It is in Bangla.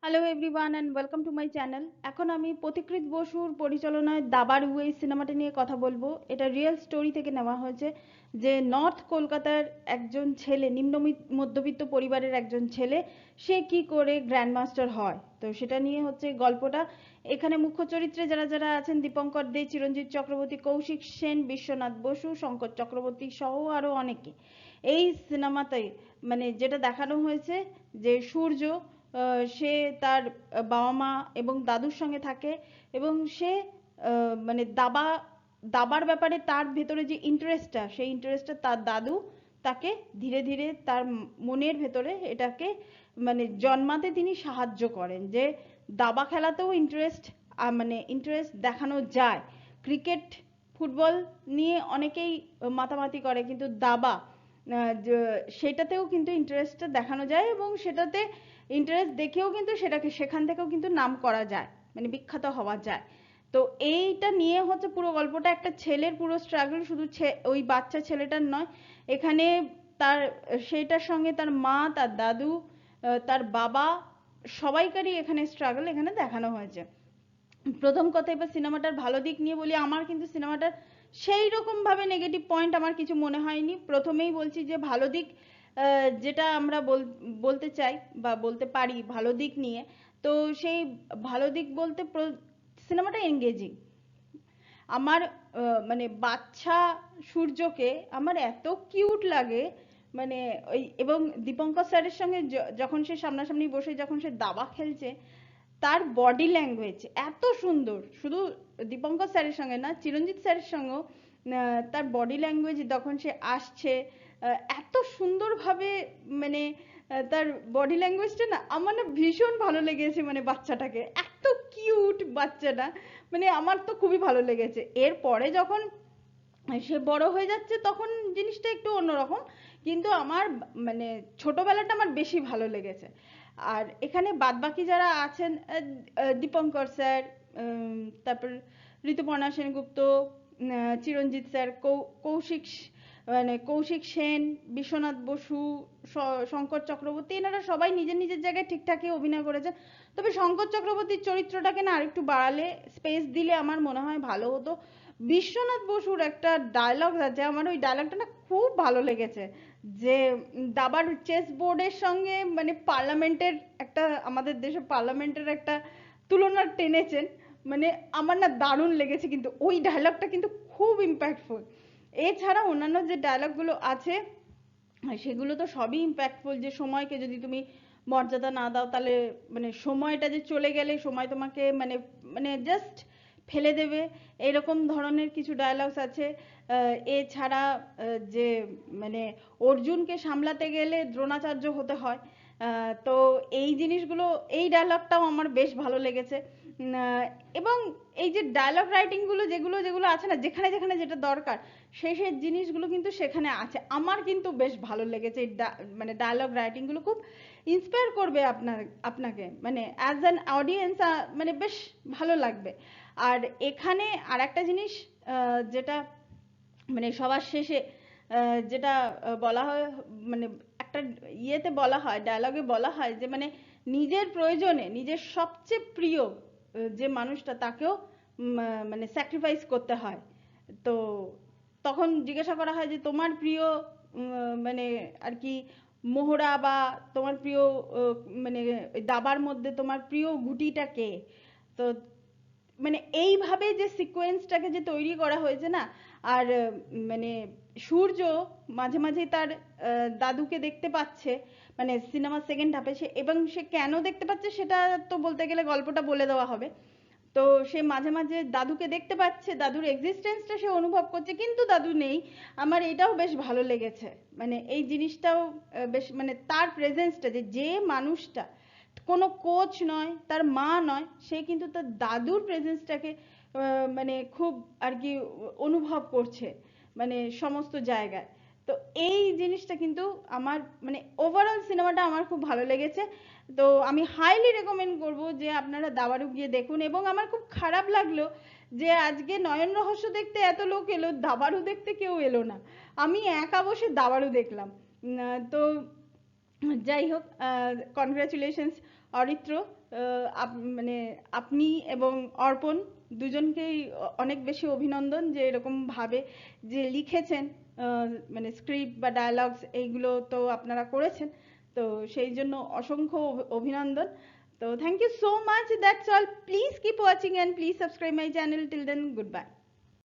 Hello everyone and welcome to my channel. এখন আমি পথিকৃৎ বসুর পরিচালনায় দাবাড়ু এই সিনেমাটা নিয়ে কথা বলবো। এটা রিয়েল স্টোরি থেকে নেওয়া হয়েছে, যে নর্থ কলকাতার একজন ছেলে, মধ্যবিত্ত পরিবারের একজন ছেলে, সে কি করে গ্র্যান্ডমাস্টার হয়। তো সেটা নিয়ে হচ্ছে গল্পটা। এখানে মুখ্য চরিত্রে যারা যারা আছেন: দীপঙ্কর দে, চিরঞ্জিত চক্রবর্তী, কৌশিক সেন, বিশ্বনাথ বসু, শঙ্কর চক্রবর্তী সহ আরও অনেকে। এই সিনেমাতে মানে যেটা দেখানো হয়েছে, যে সূর্য সে তার বাবা মা এবং দাদুর সঙ্গে থাকে, এবং সে মানে দাবার ব্যাপারে তার ভেতরে যে ইন্টারেস্টটা, সেই ইন্টারেস্টটা তার দাদু তাকে ধীরে ধীরে তার মনের ভেতরে এটাকে মানে জন্মাতে তিনি সাহায্য করেন, যে দাবা খেলাতেও মানে ইন্টারেস্ট দেখানো যায়। ক্রিকেট, ফুটবল নিয়ে অনেকেই মাতামাতি করে, কিন্তু দাবা সেটাতেও কিন্তু ইন্টারেস্টটা দেখানো যায়, এবং সেটাতে ইন্টারেস্ট দেখেও কিন্তু সেটাকে সেখান থেকেও কিন্তু নাম করা যায়, মানে বিখ্যাত হওয়া যায়। তো এইটা নিয়ে হচ্ছে পুরো গল্পটা। একটা ছেলের পুরো স্ট্রাগল, শুধু ওই বাচ্চা ছেলেটার নয়, এখানে তার সেইটার সঙ্গে তার মা, তার দাদু, তার বাবা, সবাইকারই এখানে স্ট্রাগল এখানে দেখানো হয়েছে। প্রথম কথা, এবার সিনেমাটার ভালো দিক নিয়ে বলি। আমার কিন্তু সিনেমাটার সেই রকম ভাবে নেগেটিভ পয়েন্ট আমার কিছু মনে হয়নি। প্রথমেই বলছি যে ভালো দিক, যেটা আমরা বলতে চাই বা বলতে পারি ভালো দিক নিয়ে, তো সেই ভালো দিক বলতে সিনেমাটা এঙ্গেজিং। আমার মানে বাচ্চা সূর্যকে আমার এত কিউট লাগে, মানে ওই, এবং দীপঙ্কর স্যারের সঙ্গে যখন সে সামনাসামনি বসে যখন সে দাবা খেলছে, তার বডি ল্যাঙ্গুয়েজ এত সুন্দর। শুধু দীপঙ্কর স্যারের সঙ্গে না, চিরঞ্জিত স্যারের সঙ্গেও তার বডি ল্যাঙ্গুয়েজ যখন সে আসছে, এত সুন্দরভাবে, মানে তার বডি ল্যাঙ্গুয়েজটা না আমার না ভীষণ ভালো লেগেছে। মানে বাচ্চাটাকে এত কিউট বাচ্চাটা, মানে আমার তো খুবই ভালো লেগেছে। এরপরে যখন সে বড় হয়ে যাচ্ছে তখন জিনিসটা একটু অন্যরকম, কিন্তু আমার মানে ছোটবেলাটা আমার বেশি ভালো লেগেছে। আর এখানে বাদবাকি যারা আছেন, দীপঙ্কর স্যার, তারপর ঋতুপর্ণা সেনগুপ্ত, চিরঞ্জিত স্যার, মানে কৌশিক সেন, বিশ্বনাথ বসু, শঙ্কর চক্রবর্তী, এনারা সবাই নিজের নিজের জায়গায় ঠিকঠাকই অভিনয় করেছেন। তবে শঙ্কর চক্রবর্তীর চরিত্রটাকে না আরেকটু বাড়ালে, স্পেস দিলে আমার মনে হয় ভালো হতো। বিশ্বনাথ বসুর একটা ডায়লগ আছে, আমার ওই ডায়লগটা না খুব ভালো লেগেছে, যে দাবার চেস বোর্ডের সঙ্গে মানে পার্লামেন্টের একটা, আমাদের দেশে পার্লামেন্টের একটা তুলনা টেনেছেন। মানে আমার না দারুণ লেগেছে, কিন্তু ওই ডায়লগটা কিন্তু খুব ইম্প্যাক্টফুল। এছাড়া অন্যান্য যে ডায়লগগুলো আছে সেগুলো তো সবই ইম্প্যাক্টফুল, যে সময়কে যদি তুমি মর্যাদা না দাও, তাহলে মানে সময়টা যে চলে গেলে সময় তোমাকে মানে মানে জাস্ট ফেলে দেবে, এরকম ধরনের কিছু ডায়লগস আছে। এছাড়া যে মানে অর্জুনকে সামলাতে গেলে দ্রোণাচার্য হতে হয়, তো এই জিনিসগুলো, এই ডায়লগটাও আমার বেশ ভালো লেগেছে। এবং এই যে ডায়লগ রাইটিং গুলো যেগুলো যেগুলো আছে না, যেখানে যেখানে যেটা দরকার, সেই সেই জিনিসগুলো কিন্তু সেখানে আছে। আমার কিন্তু বেশ ভালো লেগেছে এই মানে ডায়লগ রাইটিং গুলো খুব ইন্সপায়ার করবে আপনাকে, মানে অ্যাজ অ্যান অডিয়েন্স, মানে বেশ ভালো লাগবে। আর এখানে আর একটা জিনিস, যেটা মানে সবার শেষে যেটা বলা হয়, মানে একটা ইয়েতে বলা হয়, ডায়লগে বলা হয়, যে মানে নিজের প্রয়োজনে নিজের সবচেয়ে প্রিয় যে মানুষটা, তাকেও মানে স্যাক্রিফাইস করতে হয়। তো তখন জিজ্ঞাসা করা হয় যে তোমার প্রিয় মানে আর কি মোহরা, বা তোমার প্রিয় মানে ওই দাবার মধ্যে তোমার প্রিয় গুটিটা কে। তো মানে এইভাবে যে সিকোয়েন্সটাকে যে তৈরি করা হয়েছে না, আর মানে সূর্য মাঝে মাঝে তার দাদুকে দেখতে পাচ্ছে, মানে সিনেমার সেকেন্ড হাফে সে, এবং সে কেন দেখতে পাচ্ছে সেটা তো বলতে গেলে গল্পটা বলে দেওয়া হবে। তো সে মাঝে মাঝে দাদুকে দেখতে পাচ্ছে, দাদুর এক্সিস্টেন্সটা সে অনুভব করছে, কিন্তু দাদু নেই। আমার এটাও বেশ ভালো লেগেছে, মানে এই জিনিসটাও বেশ, মানে তার প্রেজেন্সটা, যে যে মানুষটা কোনো কোচ নয়, তার মা নয়, সে কিন্তু তার দাদুর প্রেজেন্সটাকে মানে খুব আর কি অনুভব করছে, মানে সমস্ত জায়গায়। তো এই জিনিসটা কিন্তু আমার মানে ওভারঅল সিনেমাটা আমার খুব ভালো লেগেছে। তো আমি হাইলি রেকমেন্ড করব যে আপনারা দাবাড়ু গিয়ে দেখুন। এবং আমার খুব খারাপ লাগলো যে আজকে নয়ন রহস্য দেখতে এত লোক এলো, দাবাড়ু দেখতে কেউ এলো না। আমি একা বসে দাবাড়ু দেখলাম। তো যাই হোক, কনগ্রাচুলেশনস অরিত্র, মানে আপনি এবং অর্পণ দুজনকেই অনেক বেশি অভিনন্দন যে এরকম ভাবে যে লিখেছেন, মানে স্ক্রিপ্ট বা ডায়ালগস এইগুলো তো আপনারা করেছেন, তো সেই জন্য অসংখ্য অভিনন্দন। তো thank you so much, that's all, please keep watching and please subscribe my channel, till then good bye.